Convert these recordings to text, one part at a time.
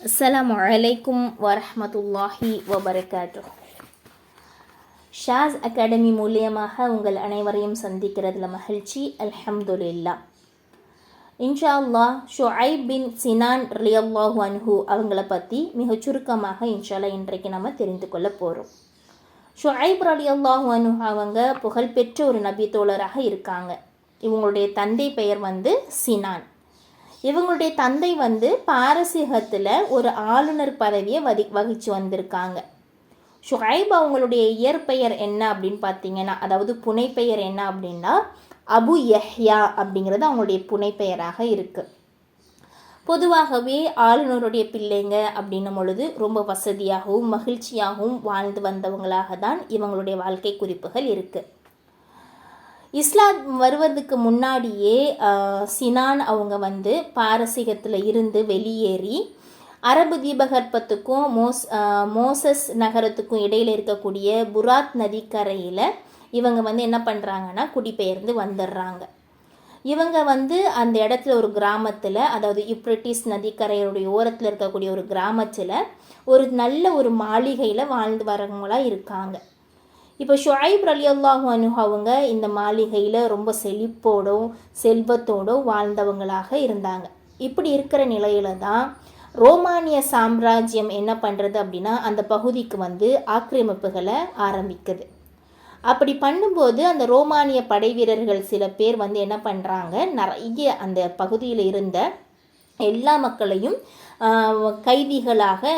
அஸ்ஸலாமு அலைக்கும் வரஹ்மத்துல்லாஹி வபரகாத்துஹ். ஷாஸ் அகாடமி மூலியமாக உங்கள் அனைவரையும் சந்திக்கிறதுல மகிழ்ச்சி. அல்ஹம்துலில்லாஹ். இன்ஷா அல்லாஹ் ஷுஐப் பின் சினான் ரலியல்லாஹு அன்ஹு அவங்கள பற்றி மிக சுருக்கமாக இன்ஷால்லா இன்றைக்கு நம்ம தெரிந்து கொள்ள போகிறோம். ஷுஐப் ரலியல்லாஹு அன்ஹு அவங்க புகழ்பெற்ற ஒரு நபி தோழராக இருக்காங்க. இவங்களுடைய தந்தை பெயர் சினான். இவங்களுடைய தந்தை பாரசீகத்தில் ஒரு ஆளுநர் பதவியை வகித்து வந்திருக்காங்க. ஷுஐப் அவங்களுடைய இயற்பெயர் என்ன அப்படின்னு பார்த்தீங்கன்னா, அதாவது புனைப்பெயர் என்ன அப்படின்னா அபு யஹ்யா அப்படிங்கிறது அவங்களுடைய புனைப்பெயராக இருக்குது. பொதுவாகவே ஆளுநருடைய பிள்ளைங்க அப்படின்னும் பொழுது ரொம்ப வசதியாகவும் மகிழ்ச்சியாகவும் வாழ்ந்து வந்தவங்களாக தான் இவங்களுடைய வாழ்க்கை குறிப்புகள் இருக்குது. இஸ்லாம் வருவதுக்கு முன்னாடியே சினான் அவங்க பாரசீகத்தில் இருந்து வெளியேறி அரபு தீபகற்பத்துக்கும் மோசஸ் நகரத்துக்கும் இடையில் இருக்கக்கூடிய புராத் நதிக்கரையில் இவங்க என்ன பண்ணுறாங்கன்னா குடிபெயர்ந்து வந்துடுறாங்க. இவங்க அந்த இடத்துல ஒரு கிராமத்தில், அதாவது யூப்ரட்டிஸ் நதிக்கரையுடைய ஓரத்தில் இருக்கக்கூடிய ஒரு கிராமத்தில் ஒரு நல்ல ஒரு மாளிகையில் வாழ்ந்து வரவங்களாக இருக்காங்க. இப்போ ஷுஐப் ரலியல்லாஹு அன்ஹு அவங்க இந்த மாளிகையில் ரொம்ப செழிப்போடும் செல்வத்தோடும் வாழ்ந்தவங்களாக இருந்தாங்க. இப்படி இருக்கிற நிலையில தான் ரோமானிய சாம்ராஜ்யம் என்ன பண்ணுறது அப்படின்னா அந்த பகுதிக்கு ஆக்கிரமிப்புகளை ஆரம்பிக்குது. அப்படி பண்ணும்போது அந்த ரோமானிய படை வீரர்கள் சில பேர் என்ன பண்ணுறாங்க, நிறைய அந்த பகுதியில் இருந்த எல்லா மக்களையும் கைதிகளாக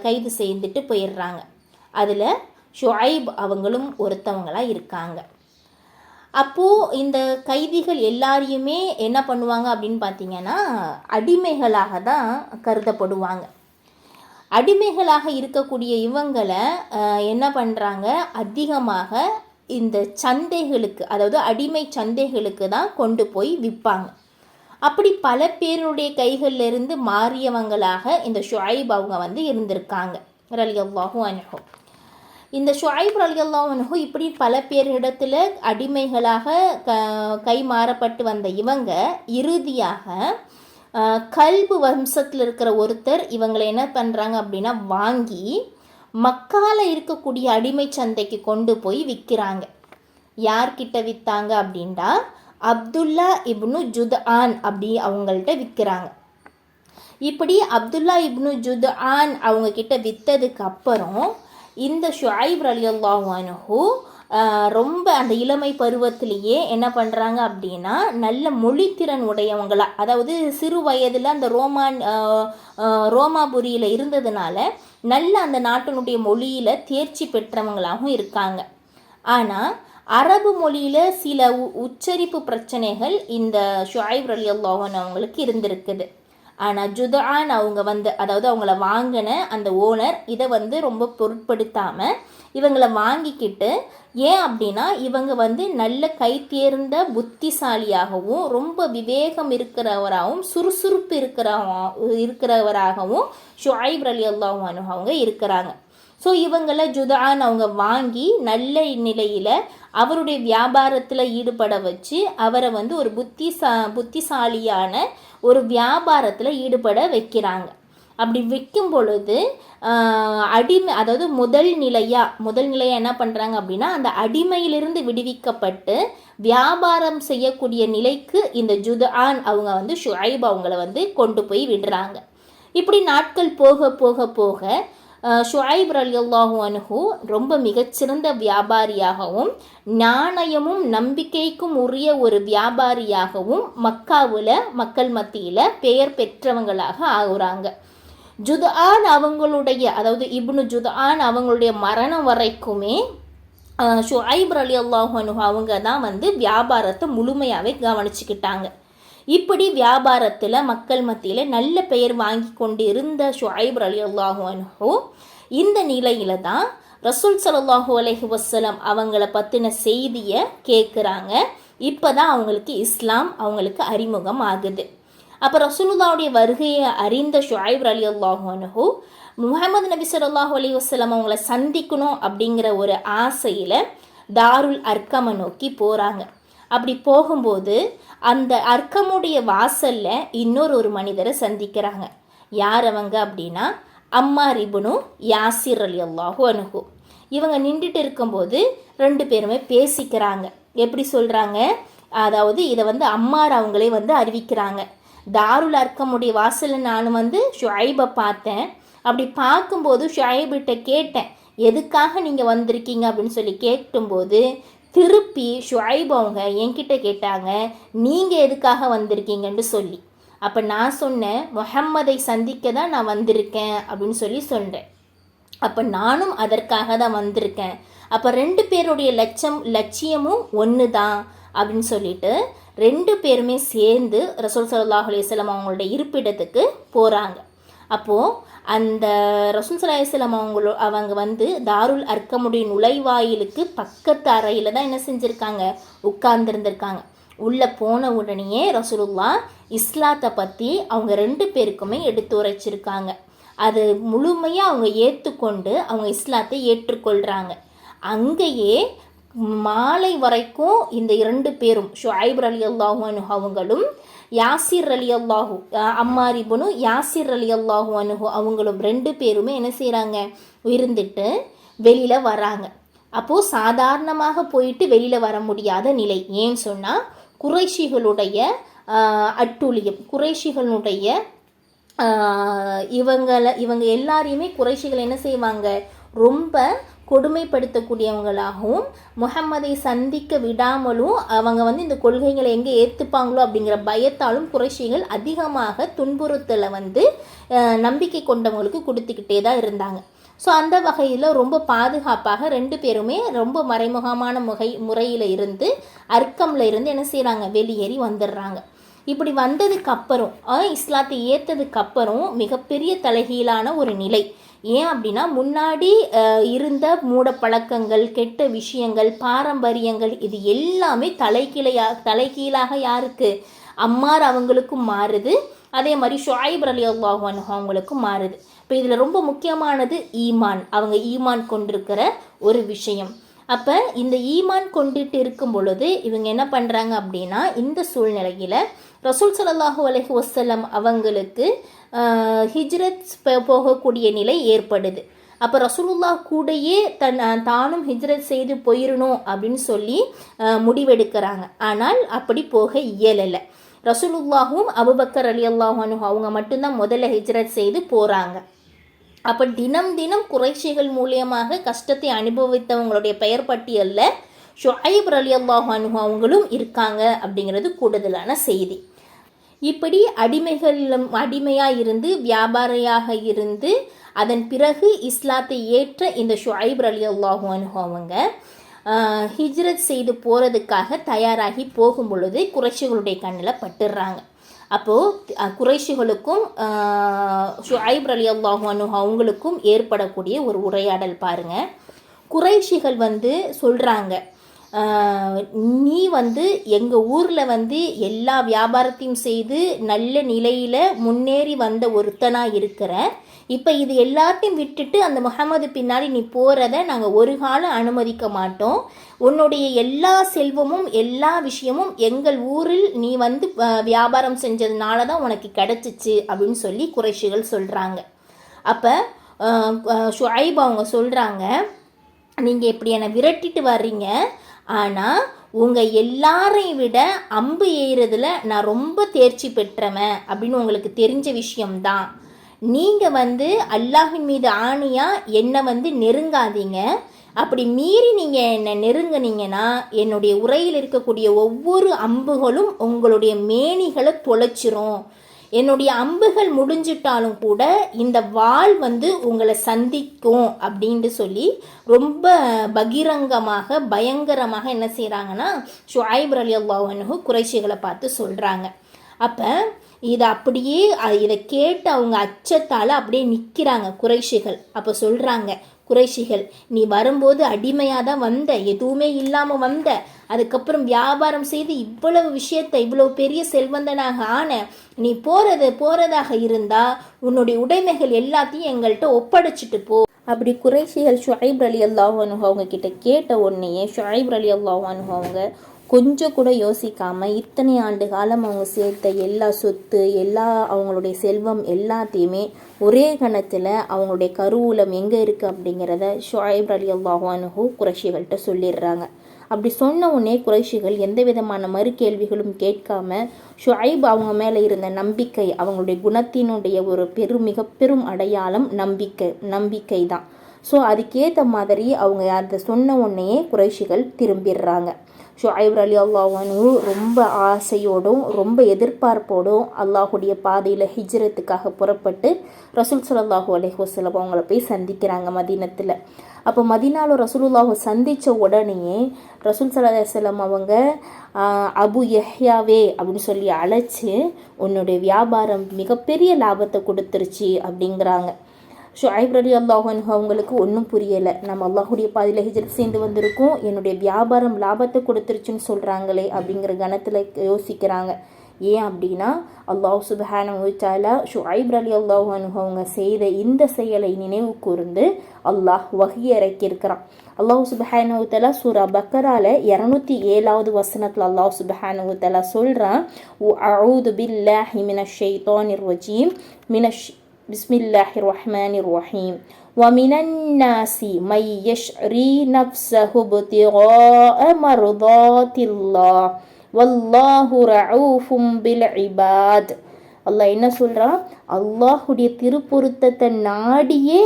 கைது செய்துட்டு போயிடுறாங்க. அதில் ஷுஐப் அவங்களும் ஒருத்தவங்களாக இருக்காங்க. அப்போது இந்த கைதிகள் எல்லாரையுமே என்ன பண்ணுவாங்க அப்படின்னு பார்த்தீங்கன்னா அடிமைகளாக தான் கருதப்படுவாங்க. அடிமைகளாக இருக்கக்கூடிய இவங்களை என்ன பண்ணுறாங்க, அதிகமாக இந்த சந்தைகளுக்கு, அதாவது அடிமை சந்தைகளுக்கு தான் கொண்டு போய் விற்பாங்க. அப்படி பல பேருடைய கைகளிலிருந்து மாறியவங்களாக இந்த ஷுஐப் அவங்க இருந்திருக்காங்க ரலியல்லாஹு அன்ஹு. இந்த ஷுஐப் ரலியல்லாஹு அன்ஹு இப்படி பல பேரிடத்தில் அடிமைகளாக கை மாறப்பட்டு வந்த இவங்க இறுதியாக கல்பு வம்சத்தில் இருக்கிற ஒருத்தர் இவங்களை என்ன பண்ணுறாங்க அப்படின்னா வாங்கி மக்கால இருக்கக்கூடிய அடிமை சந்தைக்கு கொண்டு போய் விற்கிறாங்க. யார்கிட்ட விற்றாங்க அப்படின்னா அப்துல்லா இப்னு ஜுத்ஆன் அப்படி அவங்கள்ட்ட விற்கிறாங்க. இப்படி அப்துல்லா இப்னு ஜுத்ஆன் அவங்க கிட்ட விற்றதுக்கு அப்புறம் இந்த ஷுஐப் ரலியல்லாஹு அன்ஹு ரொம்ப அந்த இளமை பருவத்திலேயே என்ன பண்ணுறாங்க அப்படின்னா நல்ல மொழித்திறன் உடையவங்களா, அதாவது சிறு வயதில் அந்த ரோமாபுரியில் இருந்ததுனால நல்ல அந்த நாட்டினுடைய மொழியில் தேர்ச்சி பெற்றவங்களாகவும் இருக்காங்க. ஆனால் அரபு மொழியில் சில உச்சரிப்பு பிரச்சனைகள் இந்த ஷுஐப் ரலியல்லாஹு அன்ஹு அவங்களுக்கு இருந்திருக்குது. ஆனால் ஜுத்ஆன் அவங்க அதாவது அவங்கள வாங்கின அந்த ஓனர் இதை ரொம்ப பொருட்படுத்தாமல் இவங்களை வாங்கிக்கிட்டு, ஏன் அப்படின்னா இவங்க நல்ல கை தேர்ந்த புத்திசாலியாகவும் ரொம்ப விவேகம் இருக்கிறவராகவும் சுறுசுறுப்பு இருக்கிறவராகவும் ஷுஐப் ரலியல்லாஹு அன்ஹு அவங்க இருக்கிறாங்க. ஸோ இவங்களை ஜுத்ஆன் அவங்க வாங்கி நல்ல நிலையில் அவருடைய வியாபாரத்தில் ஈடுபட வச்சு அவரை ஒரு புத்திசாலியான ஒரு வியாபாரத்தில் ஈடுபட வைக்கிறாங்க. அப்படி வைக்கும் பொழுது அதாவது முதல் நிலையாக என்ன பண்ணுறாங்க அப்படின்னா அந்த அடிமையிலிருந்து விடுவிக்கப்பட்டு வியாபாரம் செய்யக்கூடிய நிலைக்கு இந்த ஜுத்ஆன் அவங்க ஷுஐப் அவங்கள கொண்டு போய் விடுறாங்க. இப்படி நாட்கள் போக போக போக ஷுஐப் ரலியல்லாஹு அன்ஹு ரொம்ப மிகச்சிறந்த வியாபாரியாகவும் நாணயமும் நம்பிக்கைக்கும் உரிய ஒரு வியாபாரியாகவும் மக்காவில் மக்கள் மத்தியில் பெயர் பெற்றவங்களாக ஆகுறாங்க. ஜுத்ஆன் அவங்களுடைய, அதாவது இப்னு ஜுத்ஆன் அவங்களுடைய மரணம் வரைக்குமே ஷுஐப் ரலியல்லாஹு அன்ஹு அவங்க தான் வியாபாரத்தை முழுமையாகவே கவனிச்சுக்கிட்டாங்க. இப்படி வியாபாரத்தில் மக்கள் மத்தியில் நல்ல பெயர் வாங்கி கொண்டு இருந்த ஷுஐப் ரலியல்லாஹு அன்ஹு இந்த நிலையில தான் ரசூல் ஸல்லல்லாஹு அலைஹி வஸல்லம் அவங்கள பற்றின செய்தியை கேட்குறாங்க. இப்போ தான் அவங்களுக்கு இஸ்லாம் அவங்களுக்கு அறிமுகம் ஆகுது. அப்போ ரசூலுல்லாஹுடைய வருகையை அறிந்த ஷுஐப் ரலியல்லாஹு அன்ஹு முஹம்மது நபி ஸல்லல்லாஹு அலைஹி வஸல்லம் அவங்கள சந்திக்கணும் அப்படிங்கிற ஒரு ஆசையில் தாருல் அர்கமை நோக்கி போகிறாங்க. அப்படி போகும்போது அந்த அர்க்கமுடைய வாசலில் இன்னொரு மனிதரை சந்திக்கிறாங்க. யார் அவங்க அப்படின்னா அம்மார் இப்னு யாசிர் ரலியல்லாஹு அன்ஹு. இவங்க நின்றுட்டு இருக்கும்போது 2 பேருமே பேசிக்கிறாங்க. எப்படி சொல்கிறாங்க, அதாவது இதை அம்மார் அவங்களே அறிவிக்கிறாங்க. தாருல் அர்க்கமுடைய வாசலில் நான் ஷுஐபை பார்த்தேன். அப்படி பார்க்கும்போது ஷுஐபிட்ட கேட்டேன், எதுக்காக நீங்கள் வந்திருக்கீங்க அப்படின்னு சொல்லி கேட்கும்போது திருப்பி ஷுஐப் அவங்க என்கிட்ட கேட்டாங்க, நீங்கள் எதுக்காக வந்திருக்கீங்கன்னு சொல்லி. அப்போ நான் சொன்னேன், முஹம்மதை சந்திக்க தான் நான் வந்திருக்கேன் அப்படின்னு சொல்லி சொன்னேன். அப்போ நானும் அதற்காக தான் வந்திருக்கேன். அப்போ 2 பேருடைய லட்சியமும் ஒன்று தான் அப்படின்னு சொல்லிட்டு 2 பேருமே சேர்ந்து ரசூல் ஸல்லல்லாஹு அலைஹி வஸல்லம் அவங்களுடைய இருப்பிடத்துக்கு போகிறாங்க. அப்போது அந்த ரசூல் ஸல்லல்லாஹு அலைஹி வஸல்லம் அவங்க தாருல் அர்க்கமுடைய நுழைவாயிலுக்கு பக்கத்து அறையில் தான் என்ன செஞ்சுருக்காங்க, உட்கார்ந்துருந்துருக்காங்க. உள்ளே போன உடனேயே ரசூலுல்லாஹ் இஸ்லாத்தை பற்றி அவங்க 2 பேருக்குமே எடுத்து உரைச்சிருக்காங்க. அது முழுமையாக அவங்க ஏற்றுக்கொண்டு அவங்க இஸ்லாத்தை ஏற்றுக்கொள்கிறாங்க. அங்கேயே மாலை வரைக்கும் இந்த 2 பேரும் ஷுஐப் ரலியல்லாஹு அன்ஹு அவங்களும் யாசிர் ரலியல்லாஹு அம்மார் இப்னு யாசிர் ரலியல்லாஹு அன்ஹு அவங்களும் 2 பேருமே என்ன செய்கிறாங்க, இருந்துட்டு வெளியில் வராங்க. அப்போது சாதாரணமாக போயிட்டு வெளியில் வர முடியாத நிலை. ஏன்னு சொன்னால் குறைஷிகளுடைய அட்டூழியம், குறைஷிகளுடைய இவங்க எல்லாரையுமே குறைஷிகள் என்ன செய்வாங்க, ரொம்ப கொடுமைப்படுத்தக்கூடியவங்களாகவும் முஹம்மதை சந்திக்க விடாமலும் அவங்க இந்த கொள்கைகளை எங்கே ஏற்றுப்பாங்களோ அப்படிங்கிற பயத்தாலும் குறைஷிகள் அதிகமாக துன்புறுத்தலை நம்பிக்கை கொண்டவங்களுக்கு கொடுத்துக்கிட்டே தான் இருந்தாங்க. ஸோ அந்த வகையில் ரொம்ப பாதுகாப்பாக 2 பேருமே ரொம்ப மறைமுகமான முறையில் இருந்து அர்க்கமில் இருந்து என்ன செய்கிறாங்க, வெளியேறி வந்துடுறாங்க. இப்படி வந்ததுக்கப்புறம் இஸ்லாத்தை ஏற்றதுக்கப்புறம் மிகப்பெரிய தலைகீழான ஒரு நிலை. ஏன் அப்படின்னா முன்னாடி இருந்த மூட பழக்கங்கள், கெட்ட விஷயங்கள், பாரம்பரியங்கள் இது எல்லாமே தலைகீழாக யாருக்கு, அம்மார் அவங்களுக்கும் மாறுது. அதே மாதிரி ஷுஐப் ரலியல்லாஹு அன்ஹு அவங்களுக்கும் மாறுது. இப்போ இதில் ரொம்ப முக்கியமானது ஈமான், அவங்க ஈமான் கொண்டிருக்கிற ஒரு விஷயம். அப்போ இந்த ஈமான் கொண்டுட்டு இருக்கும் பொழுது இவங்க என்ன பண்ணுறாங்க அப்படின்னா, இந்த சூழ்நிலையில் ரசூல் ஸல்லல்லாஹு அலைஹி வஸல்லம் அவங்களுக்கு ஹிஜ்ரத் போகக்கூடிய நிலை ஏற்படுது. அப்போ ரசூலுல்லாஹ் கூடையே தானும் ஹிஜ்ரத் செய்து போயிடணும் அப்படின்னு சொல்லி முடிவெடுக்கிறாங்க. ஆனால் அப்படி போக இயலலை. ரசூலுல்லாஹும் அபூபக்கர் ரலியல்லாஹு அன்ஹு அவங்க மட்டும்தான் முதல்ல ஹிஜ்ரத் செய்து போகிறாங்க. அப்போ தினம் தினம் குறைஷிகள் மூலியமாக கஷ்டத்தை அனுபவித்தவங்களுடைய பெயர் பட்டியலில் ஷுஐப் ரலியல்லாஹு அன்ஹு அவங்களும் இருக்காங்க அப்படிங்கிறது கூடுதலான செய்தி. இப்படி அடிமையாக இருந்து வியாபாரியாக இருந்து அதன் பிறகு இஸ்லாத்தை ஏற்ற இந்த ஷுஐப் ரலியல்லாஹு அன்ஹு அவங்க ஹிஜ்ரத் செய்து போகிறதுக்காக தயாராகி போகும் பொழுது குறைஷிகளுடைய கண்ணில் பட்டுடுறாங்க. அப்போது குறைஷிகளுக்கும் ஷுஐப் ரலியல்லாஹு அன்ஹு அவங்களுக்கும் ஏற்படக்கூடிய ஒரு உரையாடல் பாருங்கள். குறைஷிகள் சொல்கிறாங்க, நீ எங்கள் ஊரில் எல்லா வியாபாரத்தையும் செய்து நல்ல நிலையில் முன்னேறி வந்த ஒருத்தனாக இருக்கிற, இப்போ இது எல்லாத்தையும் விட்டுட்டு அந்த முஹம்மது பின்னாடி நீ போகிறத நாங்கள் ஒரு காலம் அனுமதிக்க மாட்டோம். உன்னுடைய எல்லா செல்வமும் எல்லா விஷயமும் எங்கள் ஊரில் நீ வியாபாரம் செஞ்சதுனால தான் உனக்கு கிடச்சிச்சு அப்படின்னு சொல்லி குறைஷிகள் சொல்கிறாங்க. அப்போ ஷுஐப் அவங்க சொல்கிறாங்க, நீங்கள் இப்படி என்னை விரட்டிட்டு வர்றீங்க, ஆனால் உங்கள் எல்லாரையும் விட அம்பு எய்கிறதுல நான் ரொம்ப தேர்ச்சி பெற்றவன் அப்படின்னு உங்களுக்கு தெரிஞ்ச விஷயம்தான். நீங்கள் அல்லாஹ்வின் மீது ஆணையாக என்னை நெருங்காதீங்க. அப்படி மீறி நீங்கள் என்னை நெருங்கினீங்கன்னா என்னுடைய உரையில் இருக்கக்கூடிய ஒவ்வொரு அம்புகளும் உங்களுடைய மேனிகளை தொலைச்சிரும். என்னுடைய அம்புகள் முடிஞ்சிட்டாலும் கூட இந்த வாள் உங்களை சந்திக்கும் அப்படின்ட்டு சொல்லி ரொம்ப பகிரங்கமாக பயங்கரமாக என்ன செய்கிறாங்கன்னா ஷுஐப் ரலியல்லாஹு அன்ஹு குறைஷிகளை பார்த்து சொல்கிறாங்க. அப்போ இதை கேட்டு அவங்க அச்சத்தால் அப்படியே நிற்கிறாங்க குறைஷிகள். அப்போ சொல்கிறாங்க, குறைஷிகள் நீ வரும்போது அடிமையாக தான் வந்த, எதுவுமே இல்லாமல் வந்த, அதுக்கப்புறம் வியாபாரம் செய்து இவ்வளவு விஷயத்தை இவ்வளவு பெரிய செல்வந்தனாக ஆன, நீ போகிறதாக இருந்தால் உன்னுடைய உடைமைகள் எல்லாத்தையும் எங்கள்கிட்ட ஒப்படைச்சிட்டு போ. அப்படி குறைஷிகள் ஷுஐப் ரலியல்லாஹு அன்ஹு அவங்க கிட்ட கேட்ட உடனேயே ஷுஐப் ரலியல்லாஹு அன்ஹு அவங்க கொஞ்சம் கூட யோசிக்காமல் இத்தனை ஆண்டு காலம் அவங்க சேர்த்த எல்லா சொத்து எல்லா அவங்களுடைய செல்வம் எல்லாத்தையுமே ஒரே கணத்தில் அவங்களுடைய கருவூலம் எங்கே இருக்குது அப்படிங்கிறத ஷுஐப் ரலியல்லாஹு அன்ஹு குறைஷிகள்கிட்ட சொல்லிடுறாங்க. அப்படி சொன்ன உடனே குறைஷிகள் எந்த விதமான மறு கேள்விகளும் கேட்காம ஷுஐப் அவங்க மேலே இருந்த நம்பிக்கை, அவங்களுடைய குணத்தினுடைய ஒரு மிக பெரும் அடையாளம் நம்பிக்கை தான். ஸோ அதுக்கேற்ற மாதிரி அவங்க அதை சொன்ன உடனே குறைஷிகள் திரும்பிடுறாங்க. ஷுஐப் ரலியல்லாஹு அன்ஹு ரொம்ப ஆசையோடும் ரொம்ப எதிர்பார்ப்போடும் அல்லாஹுடைய பாதையில் ஹிஜ்ரத்துக்காக புறப்பட்டு ரசூல் ஸல்லல்லாஹு அலைஹி வஸல்லம் அவங்கள போய் சந்திக்கிறாங்க மதீனத்தில். அப்போ மதீனாவில் ரசூலுல்லாஹு சந்தித்த உடனேயே ரசூல் ஸல்லல்லாஹு அலைஹி வஸல்லம் அவங்க அபு யஹ்யாவே அப்படின்னு சொல்லி அழைச்சி உன்னுடைய வியாபாரம் மிகப்பெரிய லாபத்தை கொடுத்துருச்சு அப்படிங்கிறாங்க. ஷுஐப் ரலியல்லாஹு அன்ஹு அவங்களுக்கு ஒன்றும் புரியலை. நம்ம அல்லாஹுடைய பாதையில் ஹிஜ்ரத் சேர்ந்து வந்திருக்கோம், என்னுடைய வியாபாரம் லாபத்தை கொடுத்துருச்சுன்னு சொல்கிறாங்களே அப்படிங்கிற கணத்தில் யோசிக்கிறாங்க. ஏன் அப்படின்னா அல்லாஹ் சுப்ஹானஹு வ தஆலா ஷுஐப் ரலியல்லாஹு அன்ஹு அவங்க செய்த இந்த செயலை நினைவு கூர்ந்து அல்லாஹ் வஹி இறக்கியிருக்கிறான். அல்லாஹ் சுப்ஹானஹு வ தஆலா சூரா பக்கரால 207வது வசனத்தில் அல்லாஹ் சுப்ஹானஹு வ தஆலா சொல்கிறான், அஊது பில்லாஹி மினஷ் ஷைத்தானிர் ரஜீம் பிஸ்மில்லாஹிர் ரஹ்மானிர் ரஹீம் வமினன் நாசி மை யஷ்ரி நஃப்ஸஹு இப்திகாஅ மர்தாத்தில்லாஹ் வல்லாஹு ரஊஃபும் பில் இபாத். அல்லாஹ் என்ன சொல்கிறான்? அல்லாஹுடைய திருப்பொருத்தத்தை நாடியே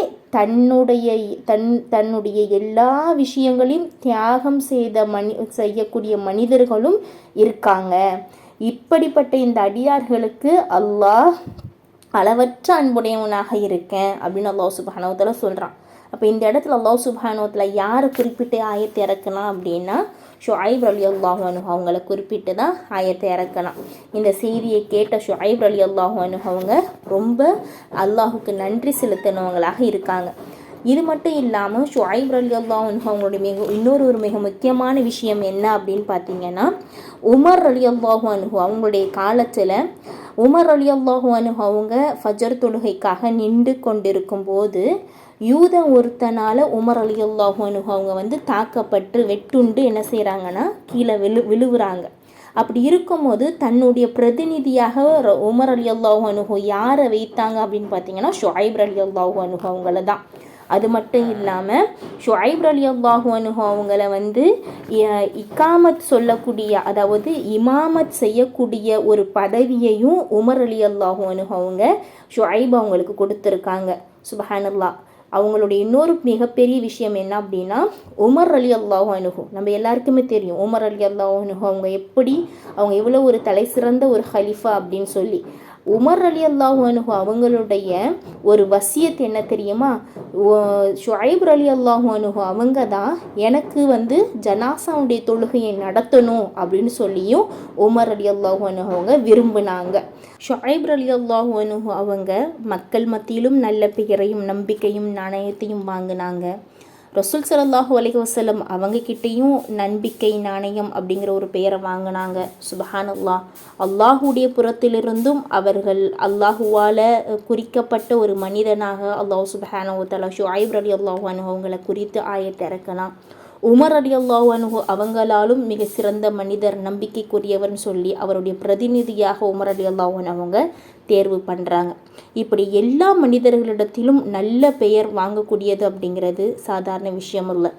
தன்னுடைய எல்லா விஷயங்களையும் தியாகம் செய்யக்கூடிய மனிதர்களும் இருக்காங்க. இப்படிப்பட்ட இந்த அடியார்களுக்கு அல்லாஹ் அளவற்ற அன்புடையவனாக இருக்கேன் அப்படின்னு அல்லாஹ் சுப்ஹானஹு வ தஆலா சொல்கிறான். அப்போ இந்த இடத்துல அல்லாஹ் சுப்ஹானஹு வ தஆலா யாரை குறிப்பிட்டு ஆயத்தை இறக்கலாம் அப்படின்னா ஷுஐப் ரலியல்லாஹு அன்ஹு அவங்கள குறிப்பிட்டு தான் ஆயத்தை இறக்கலாம். இந்த செய்தியை கேட்ட ஷுஐப் ரலியல்லாஹு அன்ஹு அவங்க ரொம்ப அல்லாஹுக்கு நன்றி செலுத்தினவங்களாக இருக்காங்க. இது மட்டும் இல்லாமல் ஷுஐப் ரலியல்லாஹு அன்ஹு அவங்களுடைய இன்னொரு மிக முக்கியமான விஷயம் என்ன அப்படின்னு பார்த்தீங்கன்னா, உமர் ரலியல்லாஹு அன்ஹு அவங்களுடைய காலத்தில் உமர் ரலியல்லாஹு அன்ஹு அவங்க ஃபஜர் தொழுகைக்காக நின்று கொண்டிருக்கும் போது யூதன் ஒருத்தனால் உமர் ரலியல்லாஹு அன்ஹு அவங்க தாக்கப்பட்டு வெட்டுண்டு என்ன செய்கிறாங்கன்னா கீழே விழுவுறாங்க. அப்படி இருக்கும்போது தன்னுடைய பிரதிநிதியாக உமர் ரலியல்லாஹு அன்ஹு யாரை வைத்தாங்க அப்படின்னு பார்த்தீங்கன்னா ஷுஐப் ரலியல்லாஹு அன்ஹு அவங்கள தான். அது மட்டும் இல்லாமல் ஷுஐப் ரலியல்லாஹு அன்ஹு அவங்கள இகாமத் சொல்லக்கூடிய, அதாவது இமாமத் செய்யக்கூடிய ஒரு பதவியையும் உமர் ரலியல்லாஹு அன்ஹு அவங்க ஷுஐப் அவங்களுக்கு கொடுத்துருக்காங்க. சுப்ஹானல்லாஹ். அவங்களுடைய இன்னொரு மிகப்பெரிய விஷயம் என்ன அப்படின்னா, உமர் ரலியல்லாஹு அன்ஹு நம்ம எல்லாருக்குமே தெரியும் உமர் ரலியல்லாஹு அன்ஹு அவங்க எவ்வளோ ஒரு தலை சிறந்த ஒரு ஹலிஃபா அப்படின்னு சொல்லி. உமர் ரலியல்லாஹு அன்ஹு அவங்களுடைய ஒரு வசியத் என்ன தெரியுமா? ஷுஐப் ரலியல்லாஹு அன்ஹு அவங்க தான் எனக்கு ஜனாசாவுடைய தொழுகையை நடத்தணும் அப்படின்னு சொல்லியும் உமர் ரலியல்லாஹு அன்ஹு அவங்க விரும்பினாங்க. ஷுஐப் ரலியல்லாஹு அன்ஹு அவங்க மக்கள் மத்தியிலும் நல்ல பெயரையும் நம்பிக்கையும் நாணயத்தையும் வாங்கினாங்க. ரசூல் ஸல்லல்லாஹு அலைஹி வஸல்லம் அவங்கக்கிட்டேயும் நம்பிக்கை நாணயம் அப்படிங்கிற ஒரு பெயரை வாங்கினாங்க. சுப்ஹானல்லாஹ். அல்லாஹுடைய புறத்திலிருந்தும் அவர்கள் அல்லாஹுவால் குறிக்கப்பட்ட ஒரு மனிதனாக அல்லாஹ் சுப்ஹானஹு வ தஆலா ஷுஐப் ரலியல்லாஹு அன்ஹு அவங்களை குறித்து ஆயத்தை இறக்கலாம். உமர் ரலியல்லாஹு அன்ஹு அவங்களாலும் மிக சிறந்த மனிதர், நம்பிக்கைக்குரியவர்னு சொல்லி அவருடைய பிரதிநிதியாக உமர் ரலியல்லாஹு அன்ஹு அவங்க தேர்வு பண்ணுறாங்க. இப்படி எல்லா மனிதர்களிடத்திலும் நல்ல பெயர் வாங்கக்கூடியது அப்படிங்கிறது சாதாரண விஷயம் இல்லை.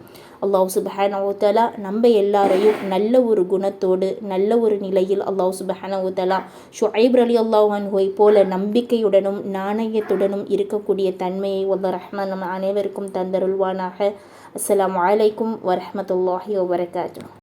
அல்லாஹ் சுப்ஹானஹு வ தஆலா நம்ம எல்லாரையும் நல்ல ஒரு குணத்தோடு நல்ல ஒரு நிலையில் அல்லாஹ் சுப்ஹானஹு வ தஆலா ஷுஐப் ரலியல்லாஹு அன்ஹுவை போல நம்பிக்கையுடனும் நாணயத்துடனும் இருக்கக்கூடிய தன்மையை அல்லாஹ் ரஹ்மான் நம்ம அனைவருக்கும் தந்தருள்வானாக. அஸ்ஸலாமு அலைக்கும் வரஹ்மத்துல்லாஹி வபரகாத்துஹு.